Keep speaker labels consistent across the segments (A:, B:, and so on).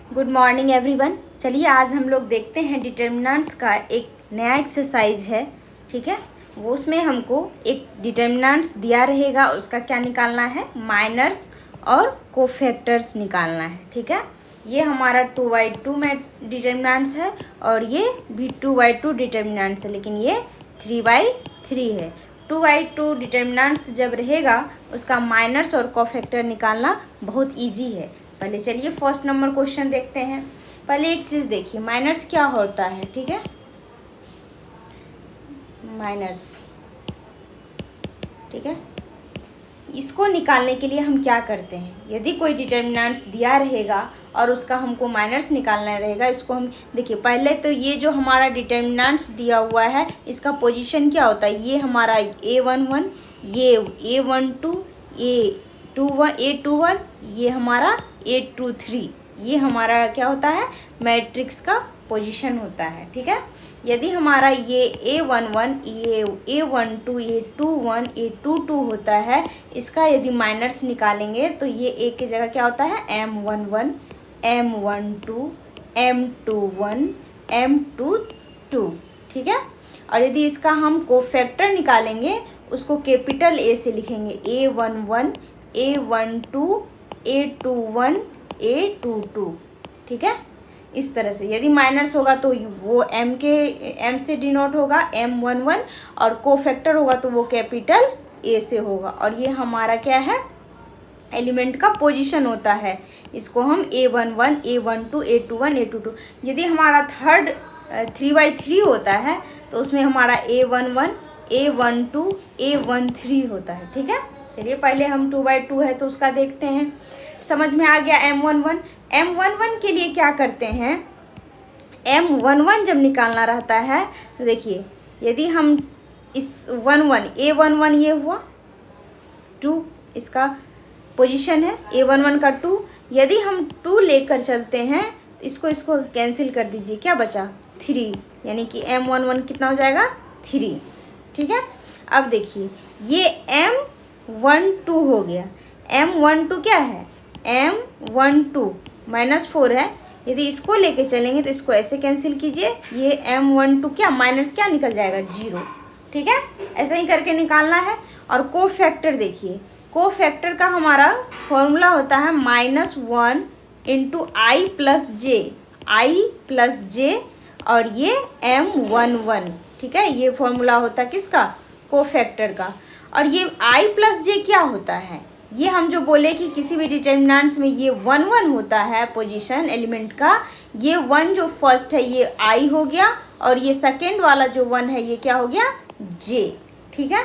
A: Good morning everyone. चलिए आज हम लोग देखते हैं डिटर्मिनेंट्स का एक नया एक्सरसाइज है। ठीक है, वो उसमें हमको एक डिटर्मिनेंट्स दिया रहेगा, उसका क्या निकालना है, माइनर्स और कोफैक्टर्स निकालना है। ठीक है, ये हमारा 2/2 में डिटर्मिनेंट्स है और ये भी 2/2 डिटर्मिनेंट्स है, लेकिन ये 3/3 है। 2/2 डिटर्मिनेंट्स जब रहेगा उसका माइनर्स और कोफैक्टर निकालना बहुत ईजी है। पहले चलिए फर्स्ट नंबर क्वेश्चन देखते हैं। पहले एक चीज़ देखिए, माइनर्स क्या होता है। ठीक है, माइनर्स, ठीक है, इसको निकालने के लिए हम क्या करते हैं, यदि कोई डिटर्मिनेंट्स दिया रहेगा और उसका हमको माइनर्स निकालना रहेगा, इसको हम देखिए पहले तो ये जो हमारा डिटर्मिनेंट्स दिया हुआ है इसका पोजीशन क्या होता है, ये हमारा A11, ये A12, A21, ये हमारा A23, ये हमारा क्या होता है, मैट्रिक्स का पोजीशन होता है। ठीक है, यदि हमारा ये A11, ये A12, A21, A22 होता है, इसका यदि माइनर्स निकालेंगे तो ये एक की जगह क्या होता है, M11, M12, M21, M22। ठीक है, और यदि इसका हम कोफैक्टर निकालेंगे उसको कैपिटल A से लिखेंगे, A11, A12, A21, A22। ठीक है, इस तरह से यदि माइनर्स होगा तो वो M से डिनोट होगा, M11, और कोफैक्टर होगा तो वो कैपिटल A से होगा। और ये हमारा क्या है, एलिमेंट का पोजीशन होता है, इसको हम A11, A12, A21, A22। यदि हमारा थर्ड 3/3 होता है तो उसमें हमारा A11, A12, A13 होता है। ठीक है, चलिए पहले हम 2/2 है तो उसका देखते हैं। समझ में आ गया। M11 के लिए क्या करते हैं, M11 जब निकालना रहता है तो देखिए, यदि हम इस 11 A11 ये हुआ 2, इसका पोजीशन है A11 का 2, यदि हम 2 लेकर चलते हैं तो इसको कैंसिल कर दीजिए, क्या बचा 3, यानी कि M11 कितना हो जाएगा 3। ठीक है, अब देखिए ये M12 हो गया, M12 क्या है, M12 -4 है, यदि इसको लेके चलेंगे तो इसको ऐसे कैंसिल कीजिए, ये M12 क्या माइनस क्या निकल जाएगा 0। ठीक है, ऐसे ही करके निकालना है। और कोफैक्टर देखिए, कोफैक्टर का हमारा फॉर्मूला होता है -1 × I+J, और ये M11। ठीक है, ये फॉर्मूला होता है किसका, कोफैक्टर का। और ये I+J क्या होता है, ये हम जो बोले कि किसी भी डिटर्मिनेंट्स में ये 1 होता है पोजीशन एलिमेंट का, ये 1 जो फर्स्ट है ये I हो गया, और ये सेकेंड वाला जो 1 है ये क्या हो गया, J। ठीक है,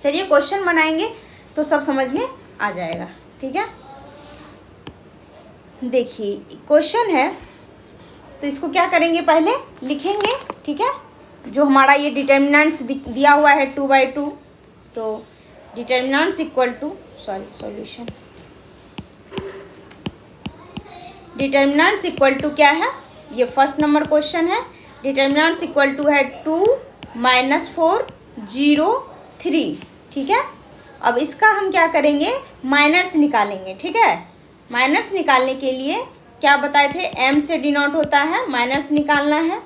A: चलिए क्वेश्चन बनाएंगे तो सब समझ में आ जाएगा। ठीक है, देखिए क्वेश्चन है तो इसको क्या करेंगे, पहले लिखेंगे। ठीक है, जो हमारा ये डिटर्मिनेंट्स दिया हुआ है 2/2, तो determinants equal to solution, determinants equal to क्या है, ये फर्स्ट नंबर क्वेश्चन है। डिटर्मिनेंट्स इक्वल टू है 2 - 4 0 3। ठीक है, अब इसका हम क्या करेंगे, माइनर्स निकालेंगे। ठीक है, माइनर्स निकालने के लिए क्या बताए थे, M से डिनोट होता है, माइनर्स निकालना है।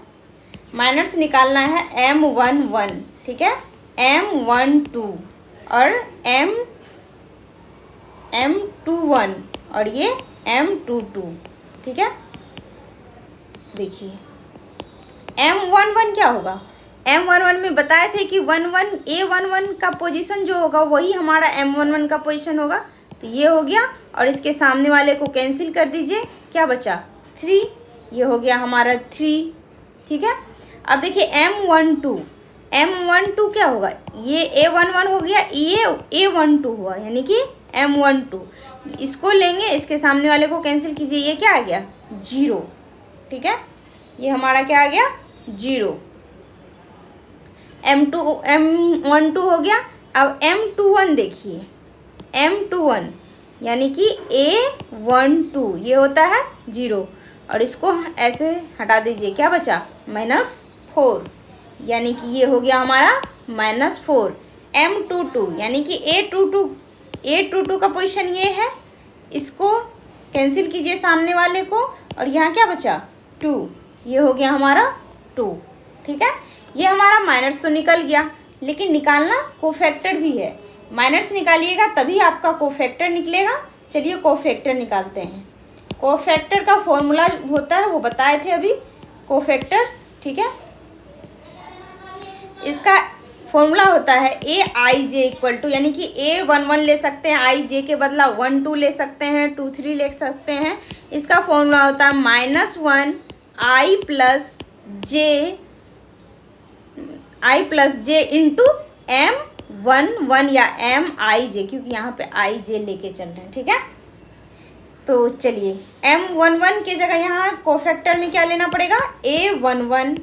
A: माइनर्स निकालना है M11, ठीक है, M12 और M21 और ये M22। ठीक है, देखिए M11 क्या होगा, M11 में बताए थे कि A11 का पोजीशन जो होगा वही हमारा M11 का पोजीशन होगा, तो ये हो गया, और इसके सामने वाले को कैंसिल कर दीजिए, क्या बचा 3, ये हो गया हमारा 3। ठीक है, अब देखिए M12 क्या होगा, ये A11 हो गया, ये A12 हुआ, यानी कि M12, इसको लेंगे, इसके सामने वाले को कैंसिल कीजिए, ये क्या आ गया 0। ठीक है, ये हमारा क्या आ गया 0। M12 हो गया। अब M21 देखिए, M21 यानी कि A12 ये होता है 0, और इसको ऐसे हटा दीजिए, क्या बचा -4, यानी कि ये हो गया हमारा -4। M22 यानी कि A22 का पोजीशन ये है, इसको कैंसिल कीजिए सामने वाले को, और यहाँ क्या बचा 2, ये हो गया हमारा 2। ठीक है, ये हमारा माइनस तो निकल गया, लेकिन निकालना कोफैक्टर भी है। माइनस निकालिएगा तभी आपका कोफैक्टर निकलेगा। चलिए कोफैक्टर निकालते हैं। कोफैक्टर का फॉर्मूला होता है, वो बताए थे अभी, कोफैक्टर। ठीक है, इसका फॉर्मूला होता है AIJ इक्वल टू, यानी कि A11 ले सकते हैं, IJ के बदला 1 2 ले सकते हैं, 2 3 ले सकते हैं। इसका फॉर्मूला होता है -1 I plus J into M11 या MIJ, क्योंकि यहाँ पे IJ लेके चल रहे हैं। ठीक है, तो चलिए M11 की जगह यहाँ कोफैक्टर में क्या लेना पड़ेगा, A11।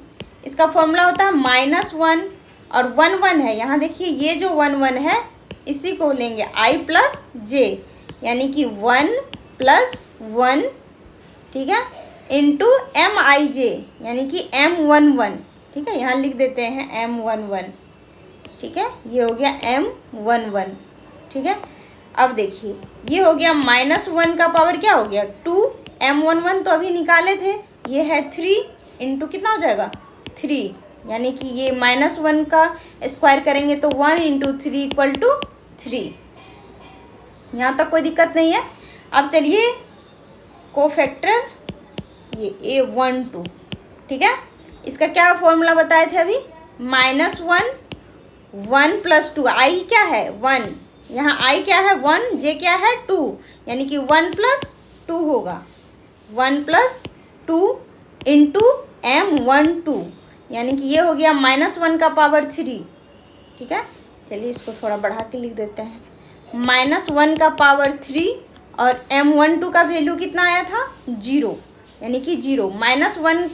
A: इसका फॉर्मूला होता है -1 और 1 1 है। यहाँ देखिए ये जो 1 1 है इसी को लेंगे I प्लस जे, यानी कि 1 प्लस 1, ठीक है, इंटू MIJ यानी कि M11। ठीक है, यहाँ लिख देते हैं M11। ठीक है, ये हो गया M11। ठीक है, अब देखिए ये हो गया -1 का पावर क्या हो गया 2, M11 तो अभी निकाले थे, ये है 3 इंटू कितना हो जाएगा 3, यानी कि ये -1 का स्क्वायर करेंगे तो 1 इंटू 3 इक्वल टू 3। यहाँ तक कोई दिक्कत नहीं है। अब चलिए कोफैक्टर ये A12। ठीक है, इसका क्या फॉर्मूला बताए थे अभी, -1 1 प्लस 2, I क्या है 1, यहाँ I क्या है 1, J क्या है 2, यानी कि 1 प्लस 2 होगा, 1 प्लस 2 इंटू M12, यानी कि ये हो गया -1 का पावर 3। ठीक है, चलिए इसको थोड़ा बढ़ा के लिख देते हैं, -1 का पावर 3 और M12 का वैल्यू कितना आया था 0, यानी कि 0। -1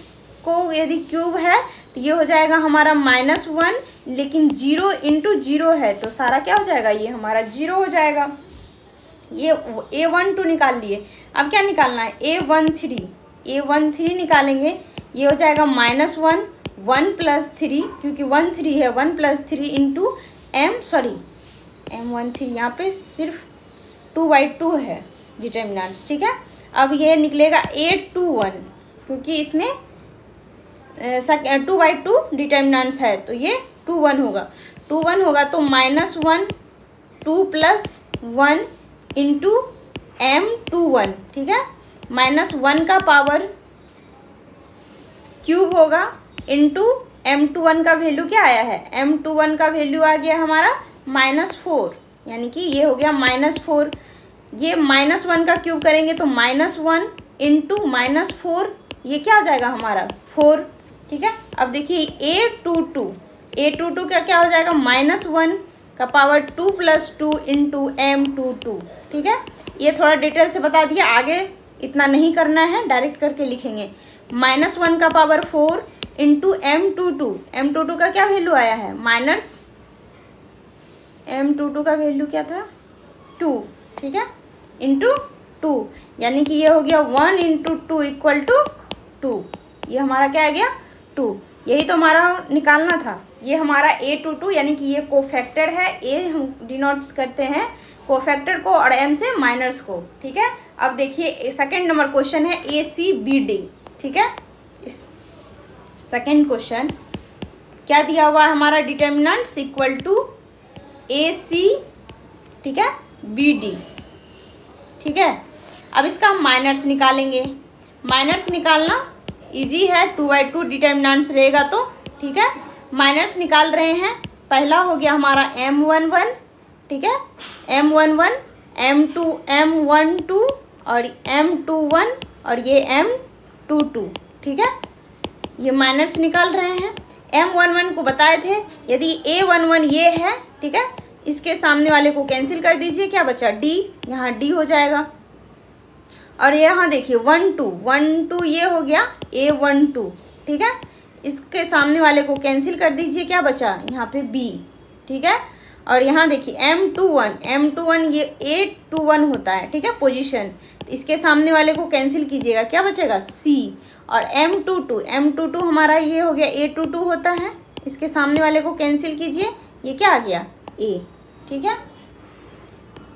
A: को यदि क्यूब है तो ये हो जाएगा हमारा -1, लेकिन 0 इंटू 0 है तो सारा क्या हो जाएगा, ये हमारा 0 हो जाएगा। ये A12 निकाल लिए। अब क्या निकालना है, A13 निकालेंगे। ये हो जाएगा -1 1 प्लस 3, क्योंकि 1 3 है, 1 प्लस 3 इंटू M13, यहाँ पे सिर्फ 2/2 है डिटर्मिनेंट्स। ठीक है, अब ये निकलेगा A21, क्योंकि इसमें 2/2 डिटर्मिनेंट्स है तो ये 2 1 होगा तो -1 2 प्लस 1 इंटू M21। ठीक है, -1 का पावर क्यूब होगा इंटू M21 का वैल्यू क्या आया है, M21 का वैल्यू आ गया हमारा -4, यानी कि ये हो गया -4। ये -1 का क्यूब करेंगे तो -1 इंटू -4, ये क्या आ जाएगा हमारा 4। ठीक है, अब देखिए A22 का क्या हो जाएगा, -1 का पावर 2 प्लस 2 इंटू M22। ठीक है, ये थोड़ा डिटेल से बता दिया, आगे इतना नहीं करना है, डायरेक्ट करके लिखेंगे। -1 का पावर 4 इंटू M22 का क्या वैल्यू आया है, M22 का वैल्यू क्या था 2। ठीक है, इंटू 2, यानी कि ये हो गया 1 इंटू 2 इक्वल टू 2। ये हमारा क्या आ गया 2, यही तो हमारा निकालना था। ये हमारा A22, यानी कि ये कोफैक्टर है। A हम डिनोट्स करते हैं कोफैक्टर को और M से माइनर्स को। ठीक है, अब देखिए सेकंड नंबर क्वेश्चन है ACBD। ठीक है, इस सेकंड क्वेश्चन क्या दिया हुआ है हमारा, डिटर्मिनेंट्स इक्वल टू AC, ठीक है, BD। ठीक है, अब इसका हम माइनर्स निकालेंगे। माइनर्स निकालना इजी है, 2/2 डिटर्मिनेंट्स रहेगा तो। ठीक है, माइनर्स निकाल रहे हैं। पहला हो गया हमारा M11, ठीक है, M11 M12 और M21 और ये M22। ठीक है, ये माइनर्स निकाल रहे हैं। M11 को बताए थे, यदि A11 ये है, ठीक है, इसके सामने वाले को कैंसिल कर दीजिए, क्या बचा D, यहाँ D हो जाएगा। और यहाँ देखिए 1 2 ये हो गया A12। ठीक है, इसके सामने वाले को कैंसिल कर दीजिए, क्या बचा यहाँ पे B। ठीक है, और यहाँ देखिए M21 ये A21 होता है। ठीक है, पोजीशन, इसके सामने वाले को कैंसिल कीजिएगा, क्या बचेगा C। और M22 हमारा ये हो गया A22 होता है, इसके सामने वाले को कैंसिल कीजिए, ये क्या आ गया A। ठीक है,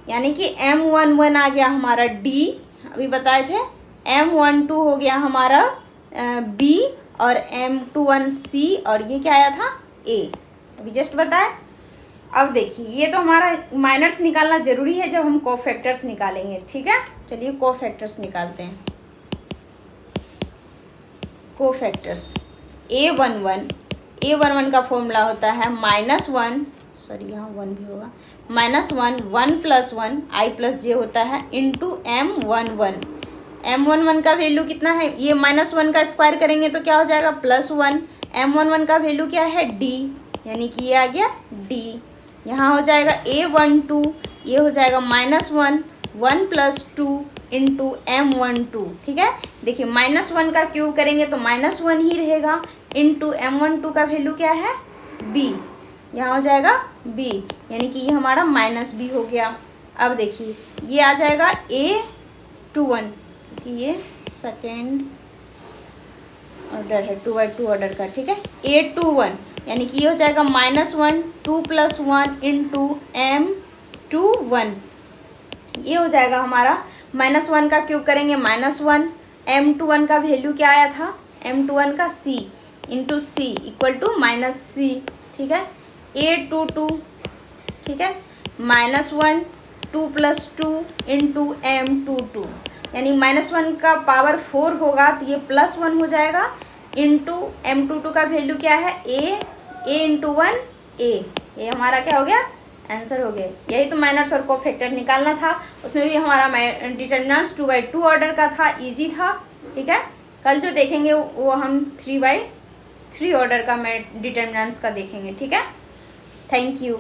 A: यानी कि M11 आ गया हमारा D, अभी बताए थे M12 हो गया हमारा B और M21 C और ये क्या आया था A, अभी जस्ट बताया। अब देखिए ये तो हमारा माइनर्स निकालना जरूरी है जब हम कोफैक्टर्स निकालेंगे, ठीक है। चलिए कोफैक्टर्स निकालते हैं। कोफैक्टर्स A11 का फॉर्मूला होता है -1, सॉरी यहाँ 1 भी होगा, -1 1 + 1 I + j होता है इंटू M11। M11 का वैल्यू कितना है, ये -1 का स्क्वायर करेंगे तो क्या हो जाएगा +1। M11 का वैल्यू क्या है D, यानी कि ये आ गया D। यहाँ हो जाएगा A12, ये हो जाएगा -1 1 + 2 इंटू M12, ठीक है। देखिए -1 का क्यूब करेंगे तो -1 ही रहेगा, इंटू M12 का वैल्यू क्या है B, यहाँ हो जाएगा B, यानी कि ये हमारा -B हो गया। अब देखिए ये आ जाएगा A21, कि ये सेकेंड ऑर्डर है 2/2 ऑर्डर का, ठीक है। A21 यानी कि ये हो जाएगा -1 2 + 1 इंटू M21, ये हो जाएगा हमारा -1 का क्यूब करेंगे -1, M21 का वैल्यू क्या आया था, M21 का C into C equal to -C, ठीक है। A22, ठीक है, -1 2 + 2 इंटू M22, यानी -1 का पावर 4 होगा तो ये +1 हो जाएगा, इंटू M22 का वैल्यू क्या है A इंटू 1 A, ये हमारा क्या हो गया आंसर हो गया। यही तो माइनर्स और कोफैक्टर निकालना था, उसमें भी हमारा डिटर्मिनेंट्स 2/2 ऑर्डर का था, इजी था, ठीक है। कल जो देखेंगे वो हम 3/3 ऑर्डर का डिटर्मिनेंट्स का देखेंगे, ठीक है। Thank you.